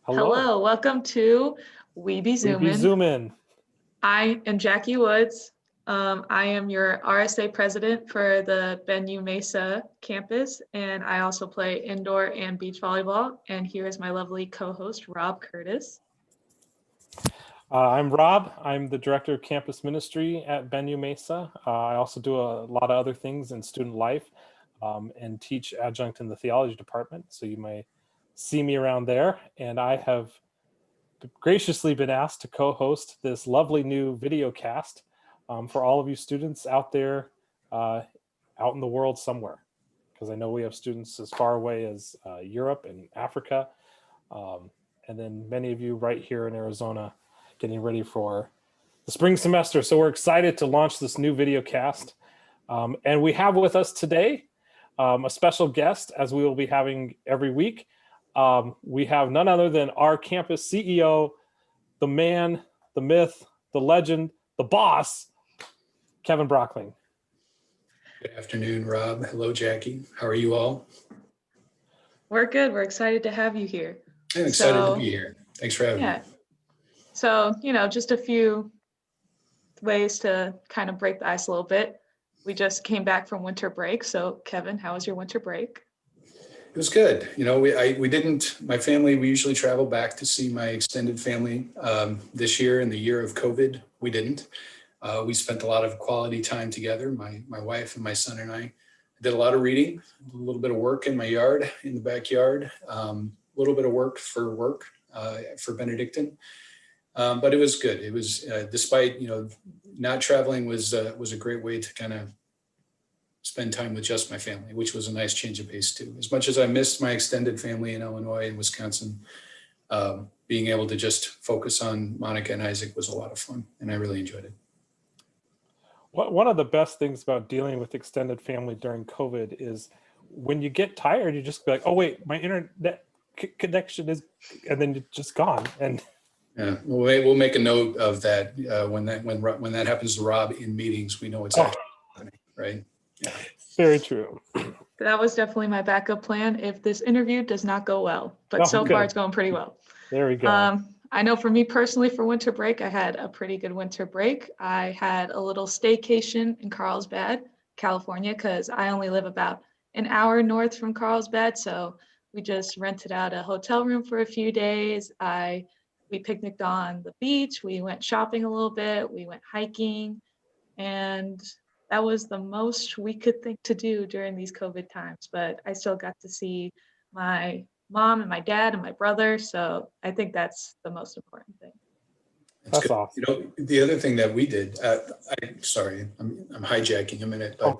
Hello. Hello, welcome to We Be We be Zoomin. Zoomin. I am Jackie Woods. I am your RSA president for the Mesa campus, and I also play indoor and beach volleyball. And here is my lovely co-host, Rob Curtis. I'm Rob. I'm the director of campus ministry at Mesa. I also do a lot of other things in student life and teach adjunct in the theology department. So you may see me around there. And I have graciously been asked to co-host this lovely new video cast for all of you students out there out in the world somewhere. Because I know we have students as far away as Europe and Africa. And then many of you right here in Arizona getting ready for the spring semester. So we're excited to launch this new video cast. And we have with us today a special guest, as we will be having every week. We have none other than our campus CEO, the man, the myth, the legend, the boss, Kevin Broeckling. Good afternoon, Rob. Hello, Jackie. How are you all? We're good. We're excited to have you here. I'm excited to be here. Thanks for having me. So, just a few ways to kind of break the ice a little bit. We just came back from winter break. So, Kevin, how was your winter break? It was good. We didn't, my family, we usually travel back to see my extended family. This year, in the year of COVID, we didn't. We spent a lot of quality time together, my wife and my son and I. Did a lot of reading, a little bit of work in my yard, in the backyard, a little bit of work for Benedictine. But it was good. It was, despite, not traveling was a great way to kind of spend time with just my family, which was a nice change of pace too. As much as I missed my extended family in Illinois and Wisconsin, being able to just focus on Monica and Isaac was a lot of fun, and I really enjoyed it. One of the best things about dealing with extended family during COVID is when you get tired, you just be like, oh wait, my internet connection is, and then it's just gone. And yeah, we'll make a note of that when that happens to Rob in meetings. We know it's actually happening, right? Yeah. Very true. That was definitely my backup plan if this interview does not go well, but so far it's going pretty well. There we go. I know for me personally, for winter break, I had a pretty good winter break. I had a little staycation in Carlsbad, California, because I only live about an hour north from Carlsbad. So we just rented out a hotel room for a few days. We picnicked on the beach. We went shopping a little bit. We went hiking. And that was the most we could think to do during these COVID times. But I still got to see my mom and my dad and my brother. So I think that's the most important thing. That's awesome. The other thing that we did, I'm hijacking a minute, but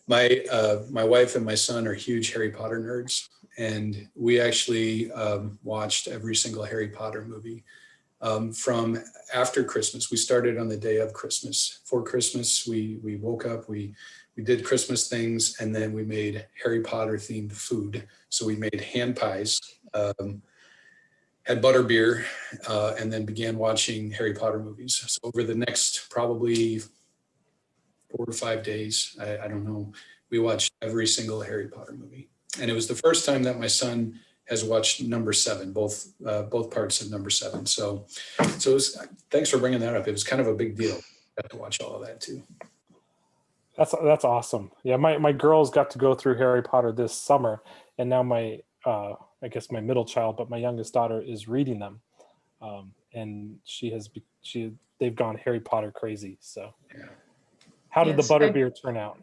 my wife and my son are huge Harry Potter nerds. And we actually watched every single Harry Potter movie from after Christmas. We started on the day of Christmas. For Christmas, we woke up, we did Christmas things, and then we made Harry Potter themed food. So we made hand pies, had butterbeer, and then began watching Harry Potter movies. So over the next probably 4 or 5 days, I don't know, we watched every single Harry Potter movie. And it was the first time that my son has watched number 7, both parts of number 7. So it was, thanks for bringing that up. It was kind of a big deal. I got to watch all of that too. That's awesome. Yeah, my girls got to go through Harry Potter this summer, and now my I guess my middle child, but my youngest daughter is reading them, and they've gone Harry Potter crazy. So, yeah. How did the butterbeer turn out?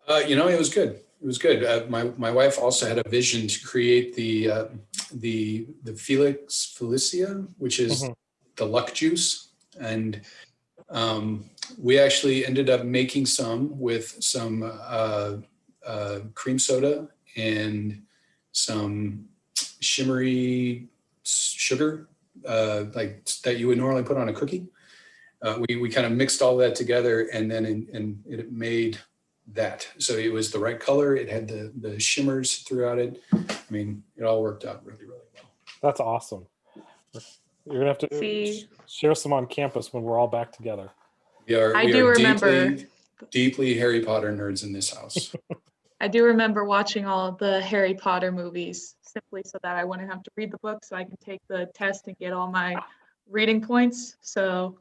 It was good. It was good. My wife also had a vision to create the Felix Felicia, which is the luck juice, and we actually ended up making some with some cream soda and some shimmery sugar, like that you would normally put on a cookie. We kind of mixed all that together, and then it made that. So it was the right color. It had the shimmers throughout it. I mean, it all worked out really, really well. That's awesome. You're gonna have to share some on campus when we're all back together. We are remember deeply Harry Potter nerds in this house. I do remember watching all of the Harry Potter movies simply so that I wouldn't have to read the book, so I can take the test and get all my reading points. So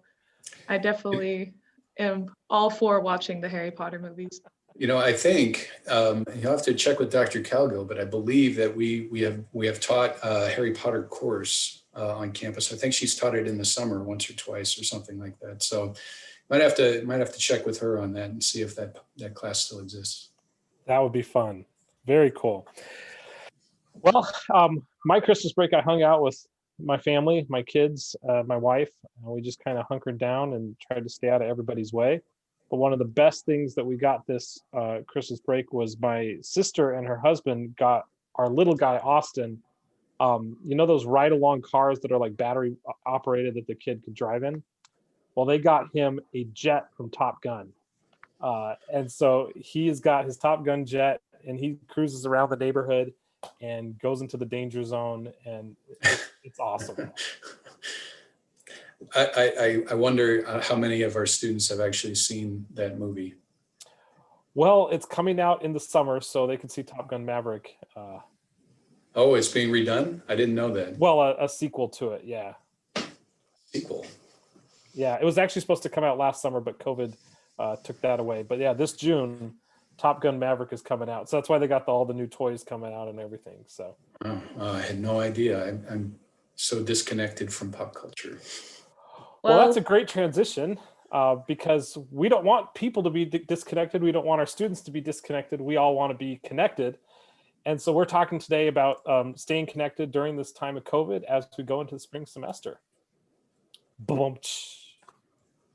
I definitely am all for watching the Harry Potter movies. I think you'll have to check with Dr. Calgill, but I believe that we have taught a Harry Potter course on campus. I think she's taught it in the summer once or twice or something like that. So might have to check with her on that and see if that class still exists. That would be fun. Very cool. Well, my Christmas break, I hung out with my family, my kids, my wife. We just kind of hunkered down and tried to stay out of everybody's way. But one of the best things that we got this Christmas break was my sister and her husband got our little guy, Austin, those ride-along cars that are like battery operated that the kid could drive in? Well, they got him a jet from Top Gun. And so he has got his Top Gun jet and he cruises around the neighborhood and goes into the danger zone, and it's awesome. I wonder how many of our students have actually seen that movie. Well, it's coming out in the summer, so they can see Top Gun Maverick. Oh, it's being redone? I didn't know that. Well, a sequel to it, yeah. Sequel. Yeah, it was actually supposed to come out last summer, but COVID took that away. But yeah, this June, Top Gun Maverick is coming out. So that's why they got all the new toys coming out and everything. So. Oh, I had no idea. I'm so disconnected from pop culture. Well, that's a great transition because we don't want people to be disconnected. We don't want our students to be disconnected. We all want to be connected. And so we're talking today about staying connected during this time of COVID as we go into the spring semester.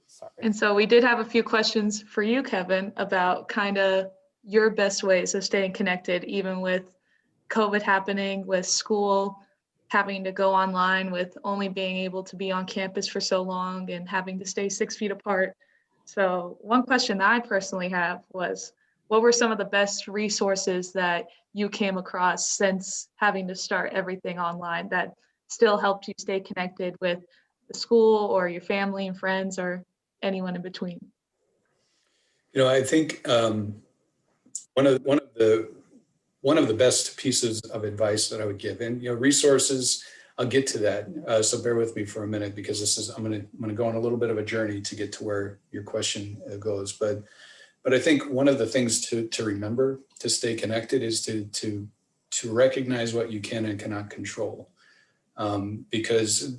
Sorry. And so we did have a few questions for you, Kevin, about kind of your best ways of staying connected, even with COVID happening, with school having to go online, with only being able to be on campus for so long and having to stay 6 feet apart. So one question that I personally have was, what were some of the best resources that you came across since having to start everything online that still helped you stay connected with the school or your family and friends or anyone in between? I think one of the best pieces of advice that I would give, and resources, I'll get to that. So bear with me for a minute because I'm gonna go on a little bit of a journey to get to where your question goes. But I think one of the things to remember to stay connected is to recognize what you can and cannot control, because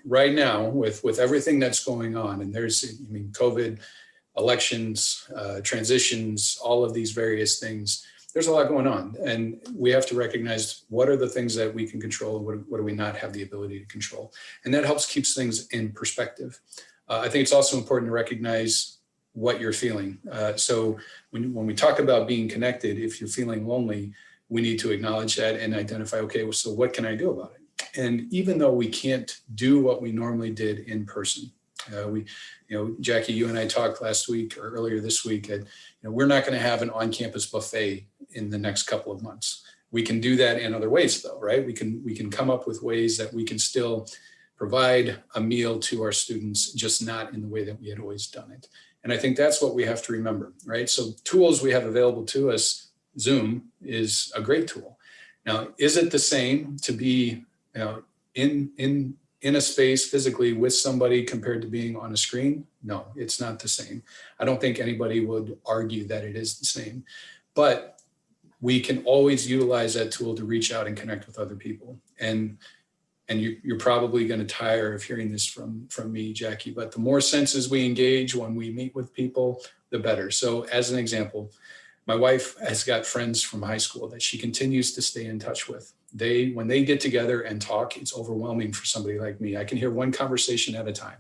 right now with everything that's going on, and COVID, elections, transitions, all of these various things, there's a lot going on, and we have to recognize what are the things that we can control and what do we not have the ability to control, and that helps keeps things in perspective. I think it's also important to recognize what you're feeling. So when we talk about being connected, if you're feeling lonely, we need to acknowledge that and identify, okay, so what can I do about it? And even though we can't do what we normally did in person, Jackie, you and I talked last week or earlier this week, we're not going to have an on-campus buffet in the next couple of months. We can do that in other ways though, right? We can come up with ways that we can still provide a meal to our students, just not in the way that we had always done it. And I think that's what we have to remember, right? So tools we have available to us, Zoom is a great tool. Now, is it the same to be in a space physically with somebody compared to being on a screen? No, it's not the same. I don't think anybody would argue that it is the same, but we can always utilize that tool to reach out and connect with other people. And you're probably going to tire of hearing this from me, Jackie, but the more senses we engage when we meet with people, the better. So as an example, my wife has got friends from high school that she continues to stay in touch with. When they get together and talk, it's overwhelming for somebody like me. I can hear one conversation at a time.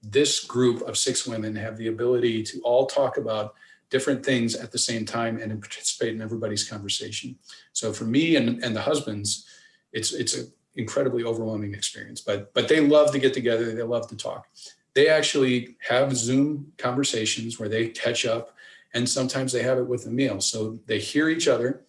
This group of 6 women have the ability to all talk about different things at the same time and participate in everybody's conversation. So for me and the husbands, it's an incredibly overwhelming experience, but they love to get together. They love to talk. They actually have Zoom conversations where they catch up, and sometimes they have it with a meal. So they hear each other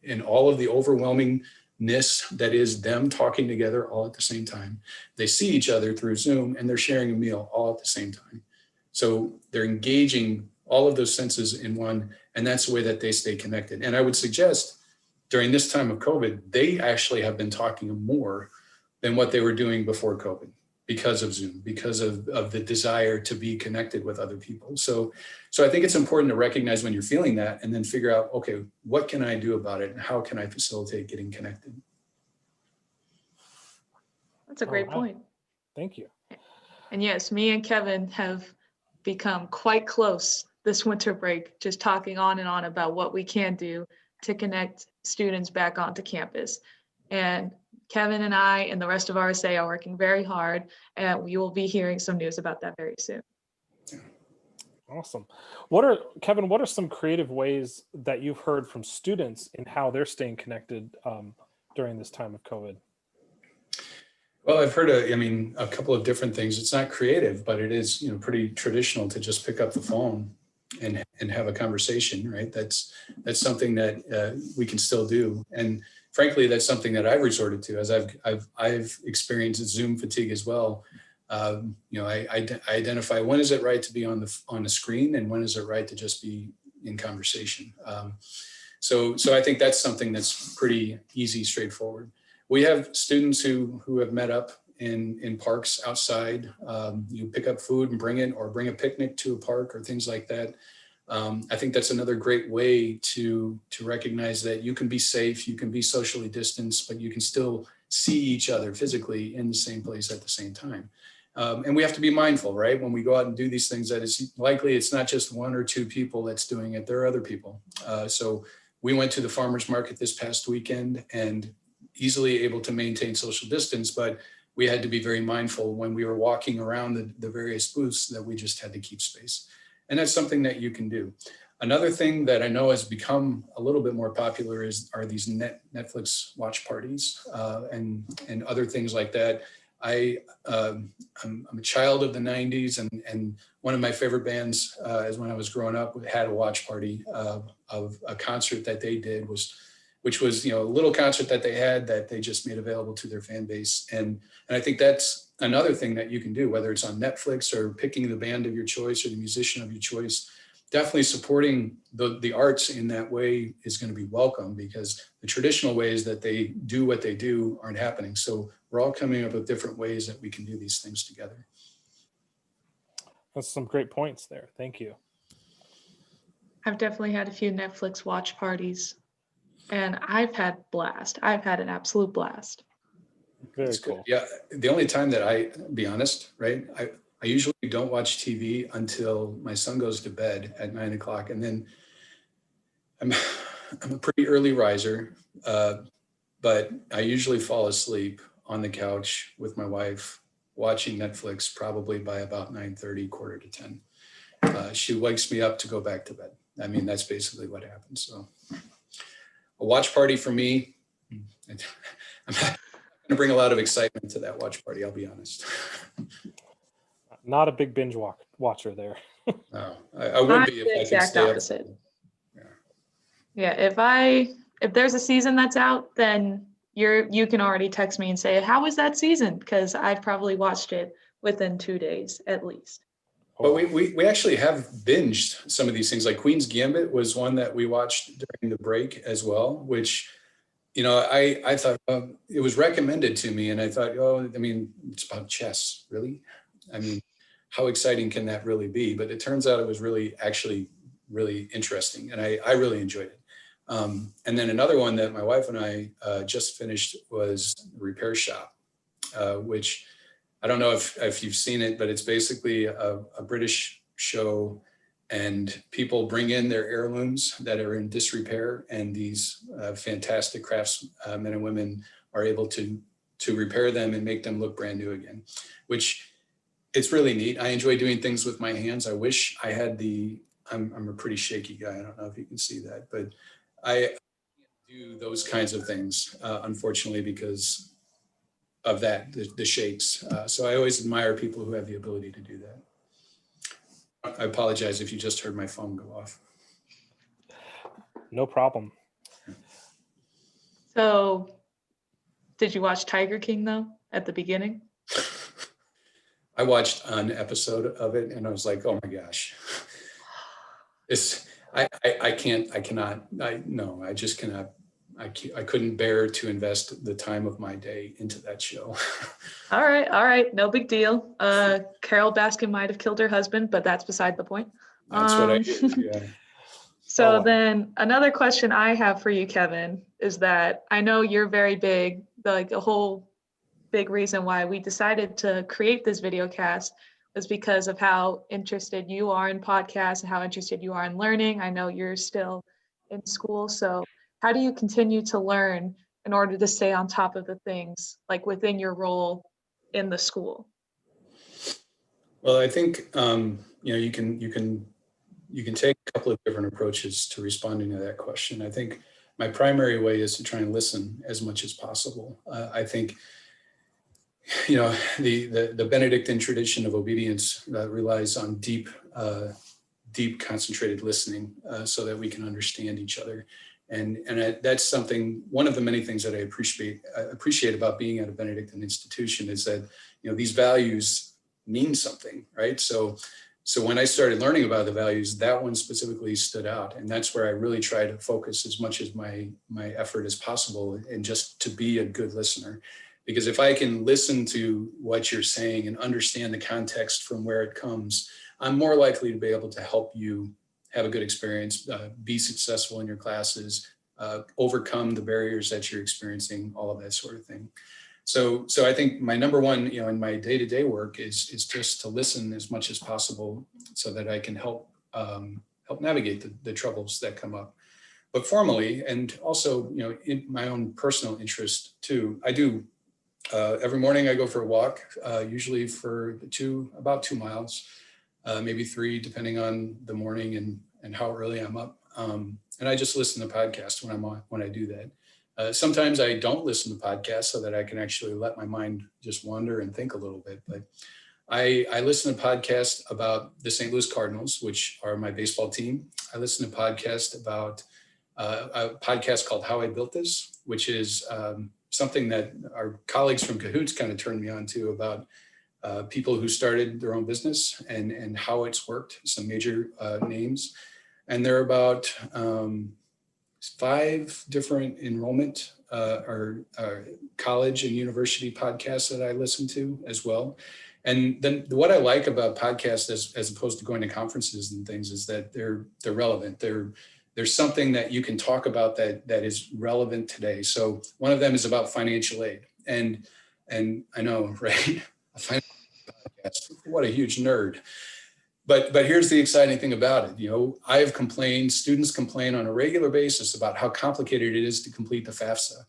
in all of the overwhelmingness that is them talking together all at the same time. They see each other through Zoom and they're sharing a meal all at the same time. So they're engaging all of those senses in one, And that's the way that they stay connected. And I would suggest during this time of COVID, they actually have been talking more than what they were doing before COVID because of Zoom, because of the desire to be connected with other people. So I think it's important to recognize when you're feeling that and then figure out, okay, what can I do about it? And how can I facilitate getting connected? That's a great point. Thank you. And yes, me and Kevin have become quite close this winter break, just talking on and on about what we can do to connect students back onto campus. And Kevin and I and the rest of RSA are working very hard, and we will be hearing some news about that very soon. Awesome. Kevin, what are some creative ways that you've heard from students in how they're staying connected during this time of COVID? Well, I've heard a couple of different things. It's not creative, but it is, pretty traditional to just pick up the phone and have a conversation, right? That's something that we can still do. And frankly, that's something that I've resorted to as I've experienced Zoom fatigue as well. I identify when is it right to be on the screen and when is it right to just be in conversation. So I think that's something that's pretty easy, straightforward. We have students who have met up in parks outside. You pick up food and bring it, or bring a picnic to a park or things like that. I think that's another great way to recognize that you can be safe, you can be socially distanced, but you can still see each other physically in the same place at the same time. And we have to be mindful, right? When we go out and do these things, that it's likely it's not just one or two people that's doing it, there are other people. So we went to the farmer's market this past weekend and easily able to maintain social distance, but we had to be very mindful when we were walking around the various booths that we just had to keep space. And that's something that you can do. Another thing that I know has become a little bit more popular are these Netflix watch parties and other things like that. I'm a child of the 90s, and one of my favorite bands is when I was growing up had a watch party of a concert that they did, which was a little concert that they had that they just made available to their fan base. And I think that's another thing that you can do, whether it's on Netflix or picking the band of your choice or the musician of your choice. Definitely supporting the arts in that way is going to be welcome, because the traditional ways that they do what they do aren't happening. So we're all coming up with different ways that we can do these things together. That's some great points there. Thank you. I've definitely had a few Netflix watch parties, and I've had an absolute blast. Very cool. Yeah, the only time that be honest, right? I usually don't watch TV until my son goes to bed at 9 o'clock. And then I'm a pretty early riser, but I usually fall asleep on the couch with my wife watching Netflix probably by about 9:30, quarter to 10. She wakes me up to go back to bed. I mean, that's basically what happens. So a watch party for me, I'm not going to bring a lot of excitement to that watch party, I'll be honest. Not a big binge watcher there. No, I would be if I could stay opposite. Up. Yeah, if there's a season that's out, then you can already text me and say, how was that season? Because I've probably watched it within 2 days at least. But we actually have binged some of these things. Like Queen's Gambit was one that we watched during the break as well, which, I thought it was recommended to me, and I thought, it's about chess, really? I mean, how exciting can that really be? But it turns out it was really interesting, and I really enjoyed it. And then another one that my wife and I just finished was Repair Shop, which I don't know if you've seen it, but it's basically a British show, and people bring in their heirlooms that are in disrepair, and these fantastic craftsmen and women are able to repair them and make them look brand new again, which it's really neat. I enjoy doing things with my hands. I wish I had I'm a pretty shaky guy. I don't know if you can see that, but I can't do those kinds of things, unfortunately, because of that, the shakes. So I always admire people who have the ability to do that. I apologize if you just heard my phone go off. No problem. So did you watch Tiger King though at the beginning? I watched an episode of it and I was like, oh my gosh. I can't, I cannot, no, I just cannot, I couldn't bear to invest the time of my day into that show. All right, no big deal. Carol Baskin might have killed her husband, but that's beside the point. That's what I Um, hear, yeah. so Oh, wow. then another question I have for you, Kevin, is that I know you're very big, like the whole big reason why we decided to create this video cast was because of how interested you are in podcasts and how interested you are in learning. I know you're still in school, so how do you continue to learn in order to stay on top of the things like within your role in the school? Well, I think, you can take a couple of different approaches to responding to that question. I think my primary way is to try and listen as much as possible. I think, the Benedictine tradition of obedience relies on deep concentrated listening so that we can understand each other. That's something, one of the many things that I appreciate about being at a Benedictine institution is that, these values mean something, right? So when I started learning about the values, that one specifically stood out. And that's where I really try to focus as much as my effort as possible, and just to be a good listener. Because if I can listen to what you're saying and understand the context from where it comes, I'm more likely to be able to help you have a good experience, be successful in your classes, overcome the barriers that you're experiencing, all of that sort of thing. So I think my number one, in my day-to-day work is just to listen as much as possible so that I can help navigate the troubles that come up. But formally, and also, in my own personal interest too, I do every morning I go for a walk, usually for about 2 miles, maybe 3, depending on the morning and how early I'm up. And I just listen to podcasts when I do that. Sometimes I don't listen to podcasts so that I can actually let my mind just wander and think a little bit. But I listen to podcasts about the St. Louis Cardinals, which are my baseball team. I listen to podcasts about a podcast called How I Built This, which is something that our colleagues from Cahoots kind of turned me on to, about people who started their own business and how it's worked, some major names. And there are about 5 different enrollment or college and university podcasts that I listen to as well. And then what I like about podcasts as opposed to going to conferences and things is that they're relevant. There's something that you can talk about that is relevant today. So one of them is about financial aid. And I know, right? A financial podcast, what a huge nerd. But here's the exciting thing about it. Students complain on a regular basis about how complicated it is to complete the FAFSA.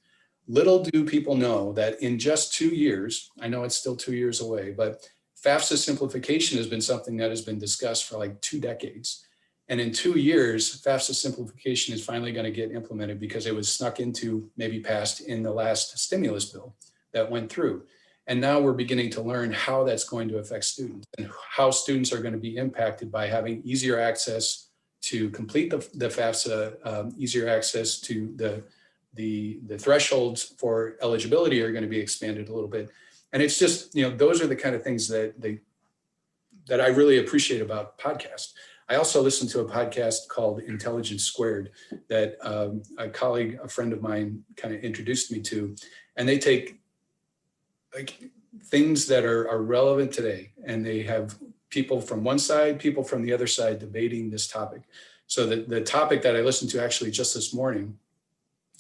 Little do people know that in just 2 years, I know it's still 2 years away, but FAFSA simplification has been something that has been discussed for like 2 decades. And in 2 years, FAFSA simplification is finally going to get implemented because it was snuck into, maybe passed in the last stimulus bill that went through. And now we're beginning to learn how that's going to affect students and how students are going to be impacted by having easier access to complete the FAFSA, easier access to the thresholds for eligibility are going to be expanded a little bit. And it's just, those are the kind of things that I really appreciate about podcasts. I also listen to a podcast called Intelligence Squared that a friend of mine kind of introduced me to, and they take like things that are relevant today, and they have people from one side, people from the other side debating this topic. So the topic that I listened to actually just this morning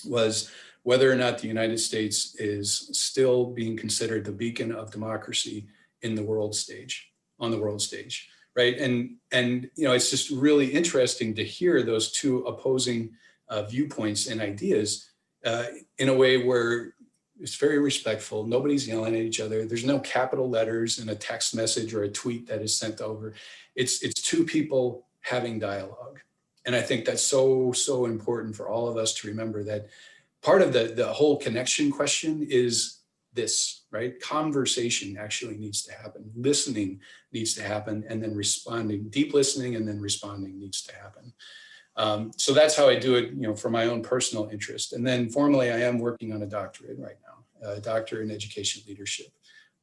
was whether or not the United States is still being considered the beacon of democracy on the world stage, right? And it's just really interesting to hear those two opposing viewpoints and ideas in a way where it's very respectful. Nobody's yelling at each other. There's no capital letters in a text message or a tweet that is sent over. It's 2 people having dialogue. And I think that's so important for all of us to remember, that part of the whole connection question is this, right? Conversation actually needs to happen. Listening needs to happen, and then responding, deep listening and then responding needs to happen. So that's how I do it, for my own personal interest. And then formally, I am working on a doctorate right now, a doctorate in education leadership.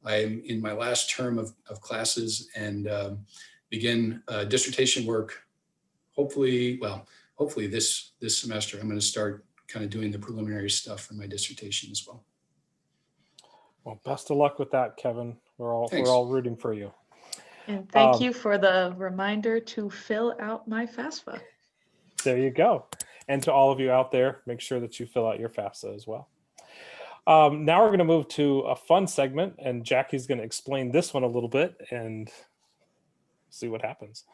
I'm in my last term of classes and begin dissertation work, hopefully this semester, I'm going to start kind of doing the preliminary stuff for my dissertation as well. Well, best of luck with that, Kevin. Thanks. We're all rooting for you. And thank you for the reminder to fill out my FAFSA. There you go. And to all of you out there, make sure that you fill out your FAFSA as well. Now we're going to move to a fun segment, and Jackie's going to explain this one a little bit and see what happens.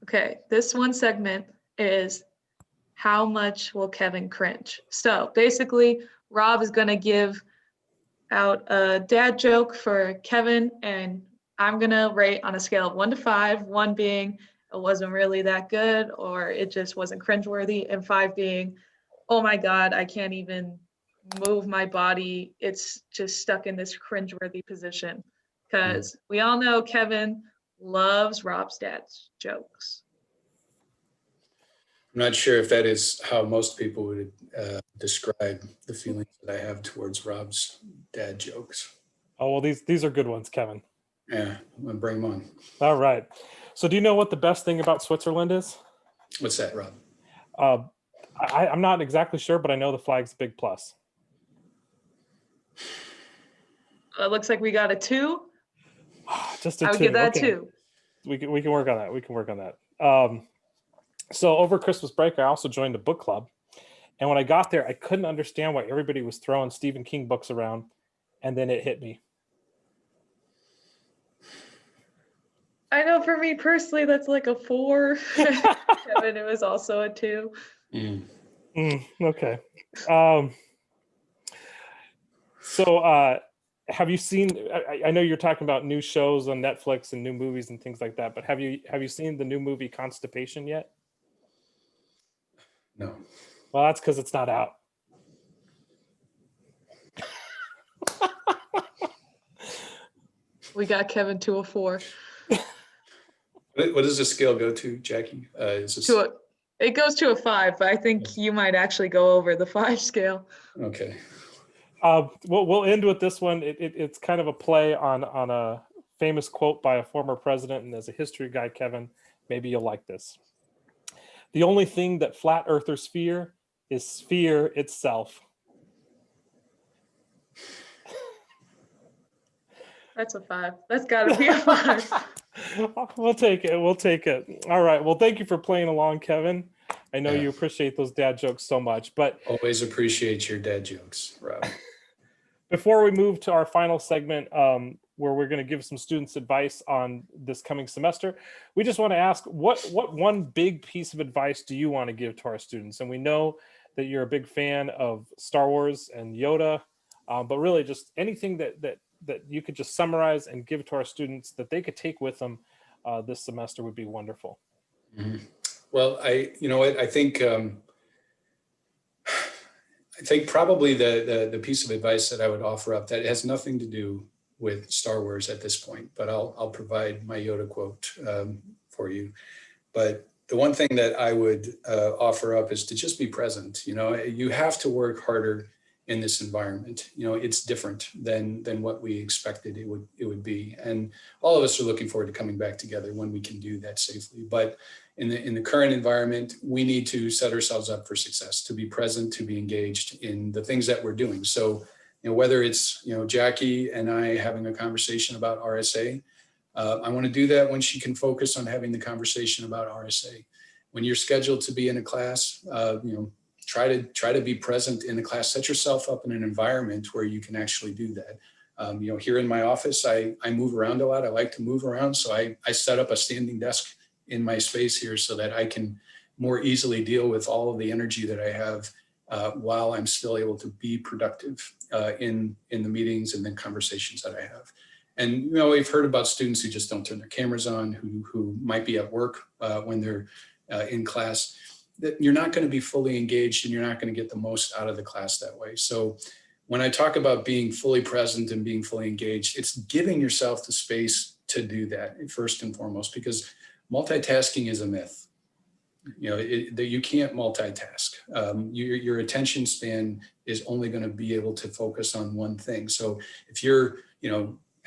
Okay, this one segment is how much will Kevin cringe? So basically, Rob is going to give out a dad joke for Kevin, and I'm going to rate on a scale of 1 to 5, 1 being it wasn't really that good or it just wasn't cringeworthy, and 5 being, oh my God, I can't even move my body. It's just stuck in this cringeworthy position. Because we all know Kevin loves Rob's dad's jokes. I'm not sure if that is how most people would describe the feelings that I have towards Rob's dad jokes. Oh, well, these are good ones, Kevin. Yeah, I'm gonna bring them on. All right. So do you know what the best thing about Switzerland is? What's that, Rob? I'm not exactly sure, but I know the flag's a big plus. It looks like we got a 2. Just a 2. I would give that okay. 2. We can work on that. We can work on that. So over Christmas break, I also joined a book club. And when I got there, I couldn't understand why everybody was throwing Stephen King books around. And then it hit me. I know for me personally, that's like a 4. Kevin, it was also a 2. Okay. Have you seen, I know you're talking about new shows on Netflix and new movies and things like that, but have you seen the new movie Constipation yet? No. Well, that's because it's not out. We got Kevin to a 4. What does the scale go to, Jackie? It goes to a 5, but I think you might actually go over the 5 scale. Okay. We'll end with this one. It's kind of a play on a famous quote by a former president, and as a history guy, Kevin, maybe you'll like this. The only thing that flat earthers fear is fear itself. That's a 5. That's got to be a 5. We'll take it. All right. Well, thank you for playing along, Kevin. I know you appreciate those dad jokes so much, but always appreciate your dad jokes, Rob. Before we move to our final segment, where we're going to give some students advice on this coming semester, we just want to ask, what one big piece of advice do you want to give to our students? And we know that you're a big fan of Star Wars and Yoda, but really just anything that you could just summarize and give to our students that they could take with them this semester would be wonderful. Mm-hmm. Well, I think probably the piece of advice that I would offer up that has nothing to do with Star Wars at this point, but I'll provide my Yoda quote for you. But the one thing that I would offer up is to just be present. You have to work harder in this environment. It's different than what we expected it would be, and all of us are looking forward to coming back together when we can do that safely. But in the current environment, we need to set ourselves up for success, to be present, to be engaged in the things that we're doing. So, whether it's Jackie and I having a conversation about RSA, I want to do that when she can focus on having the conversation about RSA. When you're scheduled to be in a class, try to be present in the class. Set yourself up in an environment where you can actually do that. Here in my office, I move around a lot. I like to move around, so I set up a standing desk in my space here so that I can more easily deal with all of the energy that I have while I'm still able to be productive in the meetings and the conversations that I have. And we've heard about students who just don't turn their cameras on, who might be at work when they're in class. That you're not going to be fully engaged and you're not going to get the most out of the class that way. So when I talk about being fully present and being fully engaged, it's giving yourself the space to do that first and foremost, because multitasking is a myth. That you can't multitask. Your attention span is only going to be able to focus on one thing. So if you're,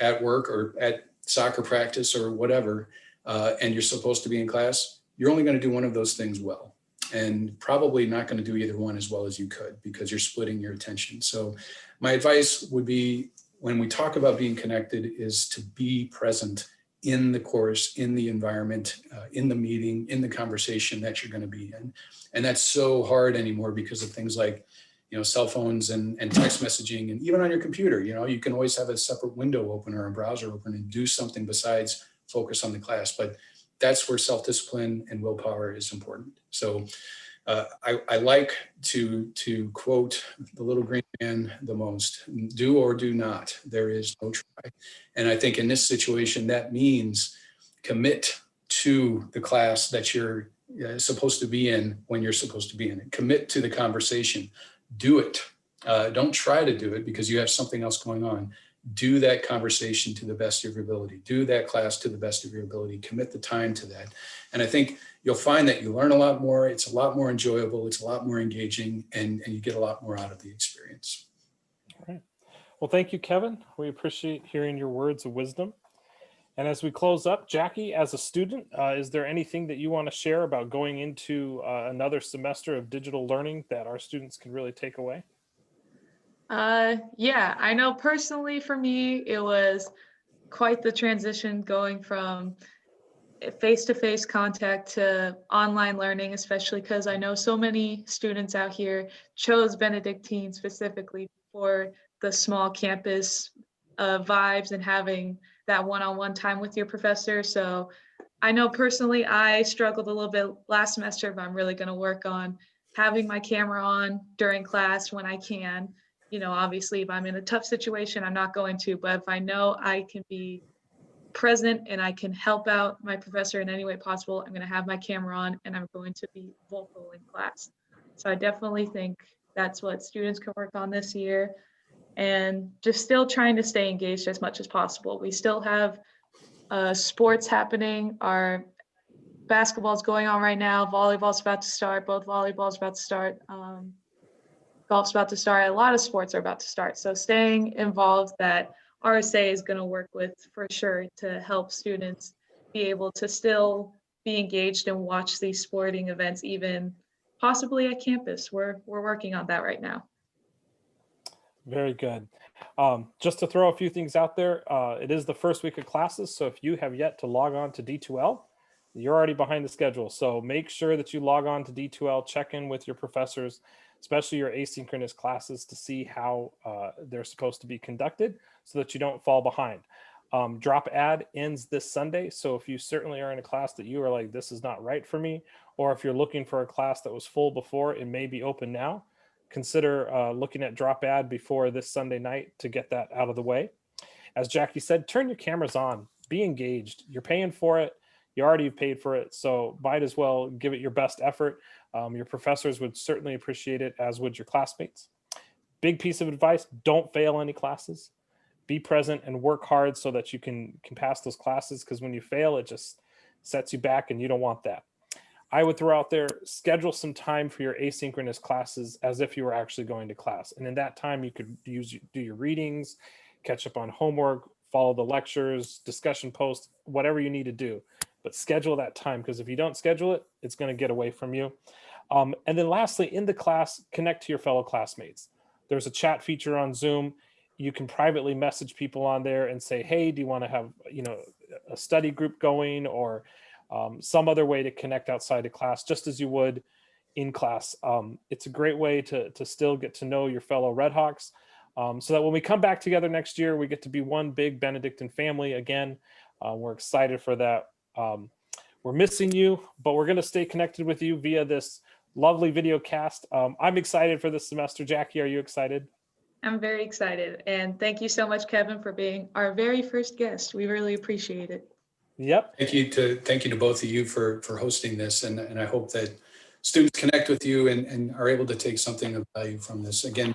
at work or at soccer practice or whatever, and you're supposed to be in class, you're only going to do one of those things well, and probably not going to do either one as well as you could because you're splitting your attention. So my advice would be, when we talk about being connected, is to be present in the course, in the environment, in the meeting, in the conversation that you're going to be in. And that's so hard anymore because of things like, cell phones and text messaging, and even on your computer. You can always have a separate window open or a browser open and do something besides focus on the class. But that's where self-discipline and willpower is important. So I like to quote the little green man the most: do or do not, there is no try. And I think in this situation, that means commit to the class that you're supposed to be in when you're supposed to be in it. Commit to the conversation. Do it. Don't try to do it because you have something else going on. Do that conversation to the best of your ability. Do that class to the best of your ability. Commit the time to that. And I think you'll find that you learn a lot more. It's a lot more enjoyable. It's a lot more engaging, and you get a lot more out of the experience. All right. Well, thank you, Kevin. We appreciate hearing your words of wisdom. And as we close up, Jackie, as a student, is there anything that you want to share about going into another semester of digital learning that our students can really take away? Yeah, I know personally for me, it was quite the transition going from face-to-face contact to online learning, especially because I know so many students out here chose Benedictine specifically for the small campus vibes and having that one-on-one time with your professor. So I know personally I struggled a little bit last semester, but I'm really going to work on having my camera on during class when I can. Obviously, if I'm in a tough situation, I'm not going to, but if I know I can be present and I can help out my professor in any way possible, I'm going to have my camera on and I'm going to be vocal in class. So I definitely think that's what students can work on this year, and just still trying to stay engaged as much as possible. We still have sports happening. Our basketball's going on right now. Volleyball's about to start. Both volleyball's about to start. Golf's about to start. A lot of sports are about to start. So staying involved, that RSA is going to work with for sure to help students be able to still be engaged and watch these sporting events, even possibly at campus. We're working on that right now. Very good. Just to throw a few things out there, it is the first week of classes. So if you have yet to log on to D2L, you're already behind the schedule. So make sure that you log on to D2L, check in with your professors, especially your asynchronous classes, to see how they're supposed to be conducted so that you don't fall behind. Drop Add ends this Sunday. So if you certainly are in a class that you are like, this is not right for me, or if you're looking for a class that was full before, it may be open now, consider looking at Drop Add before this Sunday night to get that out of the way. As Jackie said, turn your cameras on, be engaged. You're paying for it. You already paid for it, so might as well give it your best effort. Your professors would certainly appreciate it, as would your classmates. Big piece of advice: don't fail any classes. Be present and work hard so that you can pass those classes, because when you fail, it just sets you back and you don't want that. I would throw out there, schedule some time for your asynchronous classes as if you were actually going to class. And in that time, you could do your readings, catch up on homework, follow the lectures, discussion posts, whatever you need to do. But schedule that time, because if you don't schedule it, it's going to get away from you. And then lastly, in the class, connect to your fellow classmates. There's a chat feature on Zoom. You can privately message people on there and say, hey, do you want to have a study group going, or some other way to connect outside of class, just as you would in class. It's a great way to still get to know your fellow Redhawks, so that when we come back together next year, we get to be one big Benedictine family again. We're excited for that. We're missing you, but we're going to stay connected with you via this lovely video cast. I'm excited for this semester. Jackie, are you excited? I'm very excited. And thank you so much, Kevin, for being our very first guest. We really appreciate it. Yep. Thank you to both of you for hosting this, and I hope that students connect with you and are able to take something of value from this. Again,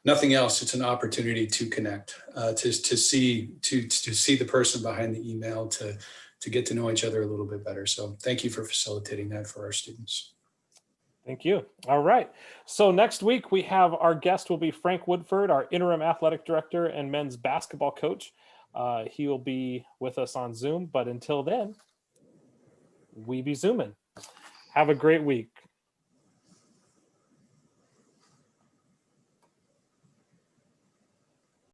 nothing else. It's an opportunity to connect, to see the person behind the email, to get to know each other a little bit better. So thank you for facilitating that for our students. Thank you. All right. So next week we have our guest will be Frank Woodford, our interim athletic director and men's basketball coach. He will be with us on Zoom, but until then, we be Zoomin'. Have a great week.